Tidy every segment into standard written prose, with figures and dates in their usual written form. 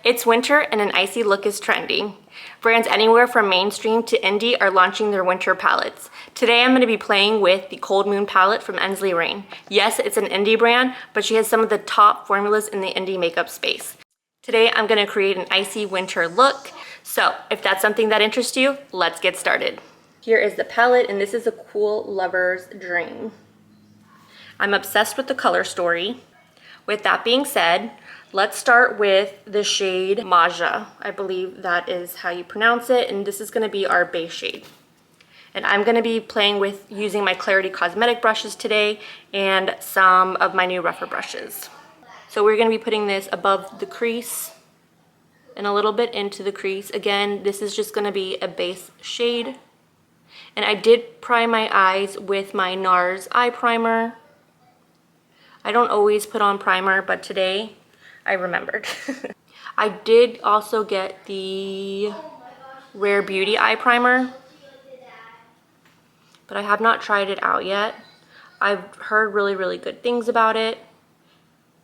It's winter and an icy look is trending. Brands anywhere from mainstream to indie are launching their winter palettes. Today I'm going to be playing with the Cold Moon palette from Ensley Rain. Yes, it's an indie brand, but she has some of the top formulas in the indie makeup space. Today I'm going to create an icy winter look. So if that's something that interests you, let's get started. Here is the palette, and this is a cool lover's dream. I'm obsessed with the color story. With that being said, let's start with the shade Maja. I believe that is how you pronounce it, and this is going to be our base shade. And I'm going to be playing with using my Clarity Cosmetic brushes today and some of my new Rephr brushes. So we're going to be putting this above the crease and a little bit into the crease. Again, this is just going to be a base shade. And I did prime my eyes with my NARS eye primer. I don't always put on primer, but today I remembered. I did also get the Rare Beauty eye primer, but I have not tried it out yet. I've heard really good things about it.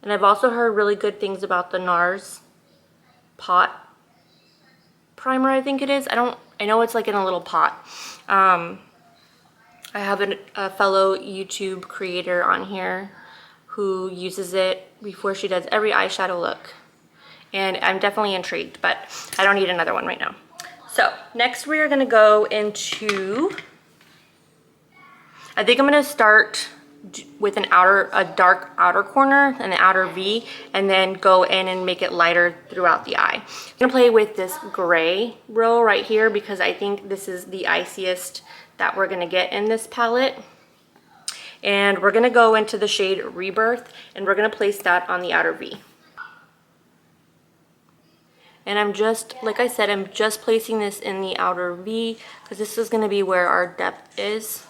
And I've also heard really good things about the NARS pot primer, I think it is. I know it's like in a little pot. I have a fellow YouTube creator on here who uses it before she does every eyeshadow look. And I'm definitely intrigued, but I don't need another one right now. So next we are gonna go into, I think I'm gonna start with a dark outer corner and the outer V, and then go in and make it lighter throughout the eye. I'm gonna play with this gray row right here because I think this is the iciest that we're gonna get in this palette. And we're gonna go into the shade Rebirth, and we're gonna place that on the outer V. And I'm just, like I said, I'm just placing this in the outer V because this is gonna be where our depth is.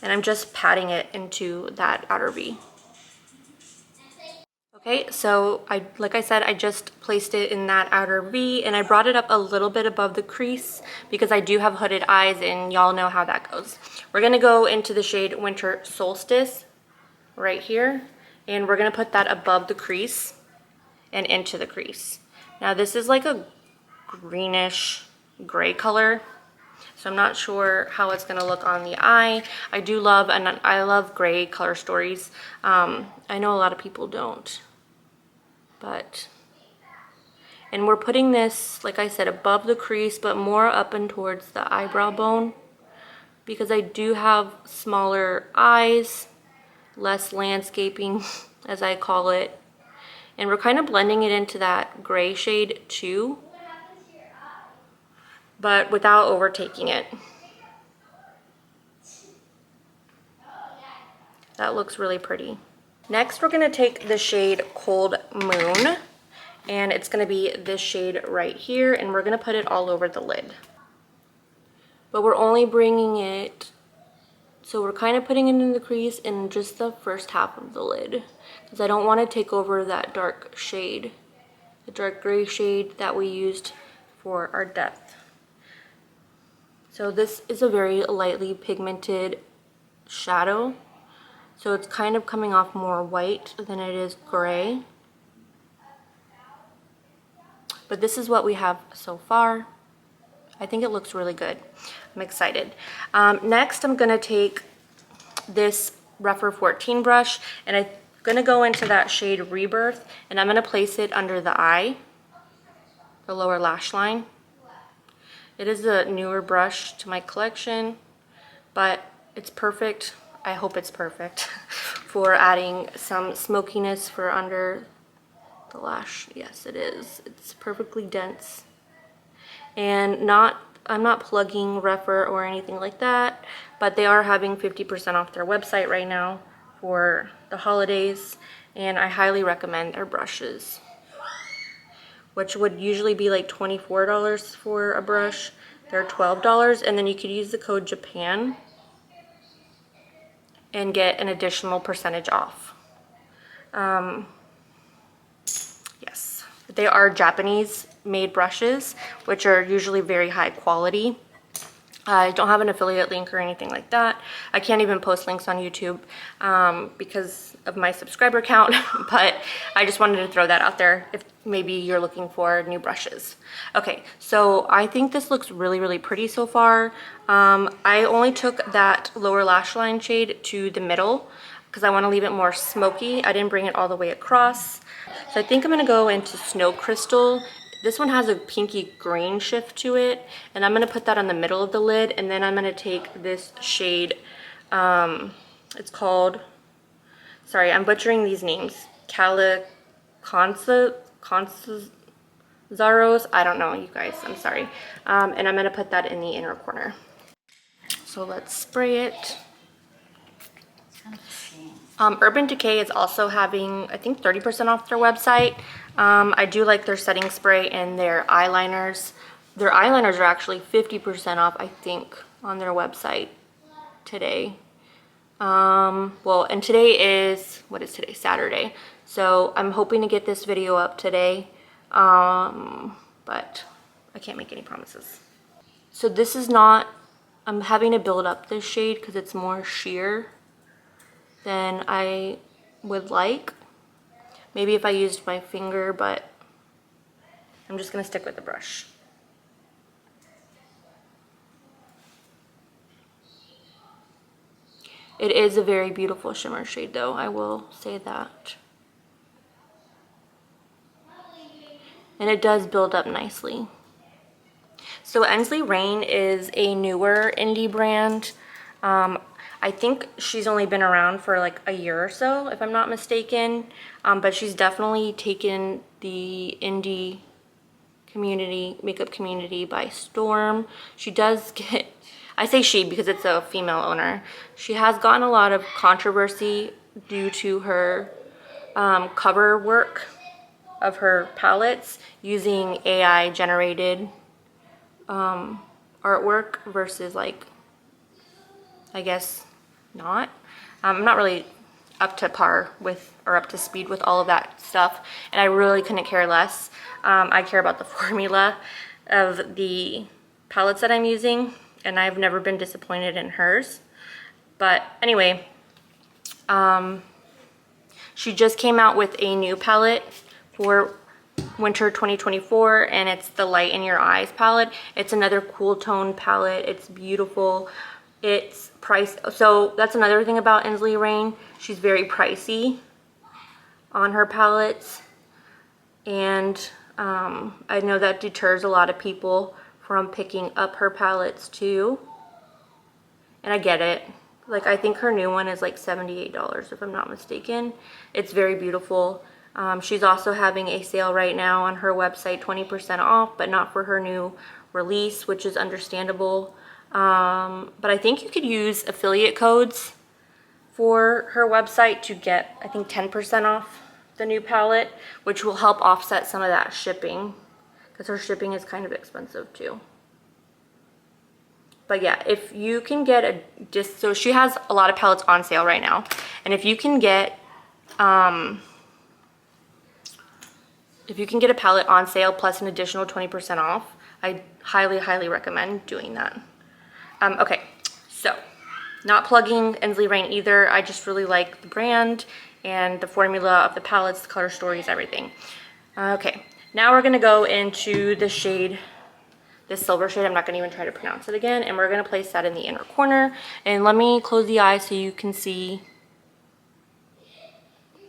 And I'm just patting it into that outer V. Okay, so like I said, I just placed it in that outer V, and I brought it up a little bit above the crease because I do have hooded eyes, and y'all know how that goes. We're gonna go into the shade Winter Solstice right here, and we're gonna put that above the crease and into the crease. Now this is like a greenish gray color, so I'm not sure how it's gonna look on the eye. I love gray color stories. I know a lot of people don't. And we're putting this, like I said, above the crease, but more up and towards the eyebrow bone because I do have smaller eyes, less landscaping, as I call it. And we're kind of blending it into that gray shade too, but without overtaking it. That looks really pretty. Next, we're gonna take the shade Cold Moon, and it's gonna be this shade right here, and we're gonna put it all over the lid. But we're only bringing it, so we're kind of putting it in the crease in just the first half of the lid, because I don't want to take over that dark shade, the dark gray shade that we used for our depth. So this is a very lightly pigmented shadow. So it's kind of coming off more white than it is gray. But this is what we have so far. I think it looks really good. I'm excited. Next, I'm gonna take this Rephr 14 brush, and I'm gonna go into that shade Rebirth, and I'm gonna place it under the eye, the lower lash line. It is a newer brush to my collection, but it's perfect. I hope it's perfect for adding some smokiness for under the lash. Yes, it is. It's perfectly dense. And I'm not plugging Rephr or anything like that, but they are having 50% off their website right now for the holidays, and I highly recommend their brushes, which would usually be like $24 for a brush. They're $12, and then you could use the code JAPAN and get an additional percentage off. Yes, they are Japanese made brushes, which are usually very high quality. I don't have an affiliate link or anything like that. I can't even post links on YouTube because of my subscriber count, but I just wanted to throw that out there if maybe you're looking for new brushes. Okay, so I think this looks really, really pretty so far. I only took that lower lash line shade to the middle because I want to leave it more smoky. I didn't bring it all the way across. So I think I'm going to go into Snow Crystal. This one has a pinky green shift to it, and I'm going to put that on the middle of the lid, and then I'm going to take this shade, it's called, sorry, I'm butchering these names, Caliconzaros, I don't know, you guys, I'm sorry, and I'm going to put that in the inner corner. So let's spray it. Urban Decay is also having, I think, 30% off their website. I do like their setting spray and their eyeliners. Their eyeliners are actually 50% off, I think, on their website today. Well, and today is, what is today? Saturday. So I'm hoping to get this video up today, but I can't make any promises. So this is not, I'm having to build up this shade because it's more sheer than I would like. Maybe if I used my finger, but I'm just gonna stick with the brush. It is a very beautiful shimmer shade though, I will say that. And it does build up nicely. So Ensley Rain is a newer indie brand. I think she's only been around for like a year or so, if I'm not mistaken. But she's definitely taken the indie community, makeup community by storm. She does get, I say she because it's a female owner. She has gotten a lot of controversy due to her cover work of her palettes using AI generated artwork versus like, I guess not. I'm not really up to par with or up to speed with all of that stuff, and I really couldn't care less. I care about the formula of the palettes that I'm using, and I've never been disappointed in hers. But anyway, she just came out with a new palette for winter 2024, and it's the Light in Your Eyes palette. It's another cool tone palette. It's beautiful. It's priced. So that's another thing about Ensley Rain. She's very pricey on her palettes, and I know that deters a lot of people from picking up her palettes too, and I get it. Like, I think her new one is like $78 if I'm not mistaken. It's very beautiful. She's also having a sale right now on her website, 20% off, but not for her new release, which is understandable. But I think you could use affiliate codes for her website to get, I think, 10% off the new palette, which will help offset some of that shipping, because her shipping is kind of expensive too. But yeah, if you can get so she has a lot of palettes on sale right now, and if you can get a palette on sale plus an additional 20% off, I highly, highly recommend doing that. Okay, so not plugging Ensley Rain either. I just really like the brand and the formula of the palettes, the color stories, everything. Okay, now we're gonna go into the shade, this silver shade. I'm not gonna even try to pronounce it again, and we're gonna place that in the inner corner. And let me close the eye so you can see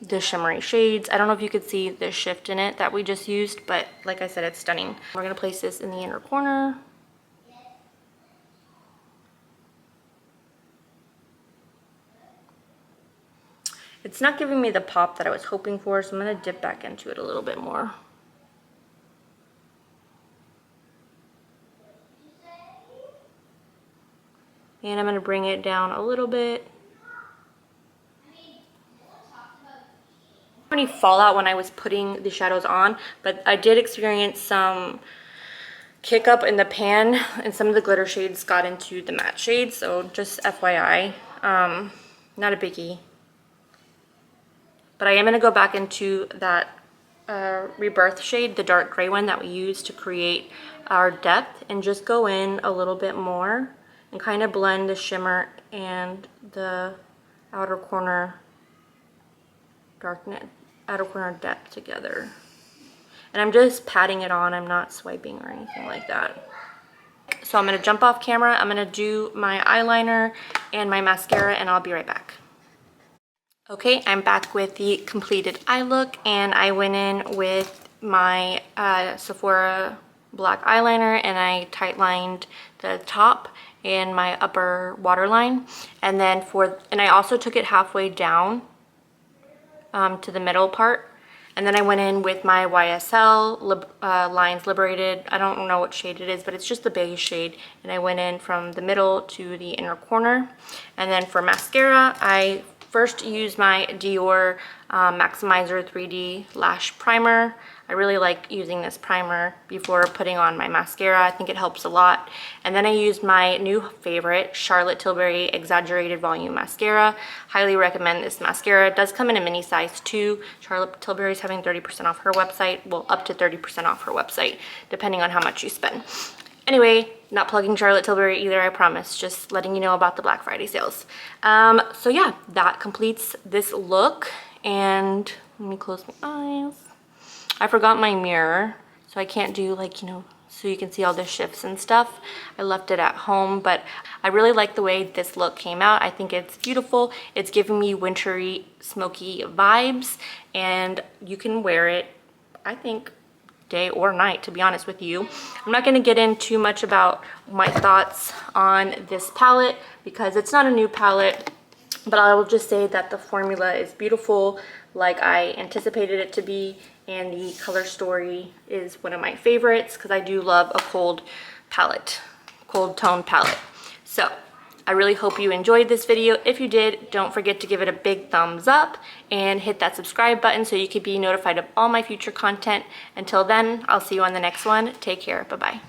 the shimmery shades. I don't know if you could see the shift in it that we just used, but like I said, it's stunning. We're gonna place this in the inner corner. It's not giving me the pop that I was hoping for, so I'm gonna dip back into it a little bit more. And I'm gonna bring it down a little bit. Any fallout when I was putting the shadows on, but I did experience some kick up in the pan, and some of the glitter shades got into the matte shades, so just FYI, not a biggie. But I am going to go back into that Rebirth shade, the dark gray one that we used to create our depth, and just go in a little bit more and kind of blend the shimmer and the outer corner darkness, outer corner depth together. And I'm just patting it on, I'm not swiping or anything like that. So I'm gonna jump off camera, I'm gonna do my eyeliner and my mascara, and I'll be right back. Okay, I'm back with the completed eye look, and I went in with my Sephora black eyeliner, and I tight lined the top and my upper waterline, and then I also took it halfway down to the middle part. And then I went in with my YSL Lines Liberated. I don't know what shade it is, but it's just the beige shade. And I went in from the middle to the inner corner. And then for mascara, I first used my Dior Maximizer 3D Lash Primer. I really like using this primer before putting on my mascara. I think it helps a lot. And then I used my new favorite, Charlotte Tilbury Exaggerated Volume Mascara. Highly recommend this mascara. It does come in a mini size too. Charlotte Tilbury is having 30% off her website. Well, up to 30% off her website, depending on how much you spend. Anyway, not plugging Charlotte Tilbury either, I promise. Just letting you know about the Black Friday sales. So yeah, that completes this look. And let me close my eyes. I forgot my mirror, so I can't do like, you know, so you can see all the shifts and stuff. I left it at home, but I really like the way this look came out. I think it's beautiful. It's giving me wintry, smoky vibes, and you can wear it, I think, day or night, to be honest with you. I'm not gonna get in too much about my thoughts on this palette because it's not a new palette, but I will just say that the formula is beautiful, like I anticipated it to be, and the color story is one of my favorites because I do love a cold tone palette. So I really hope you enjoyed this video. If you did, don't forget to give it a big thumbs up and hit that subscribe button so you can be notified of all my future content. Until then, I'll see you on the next one. Take care. Bye-bye.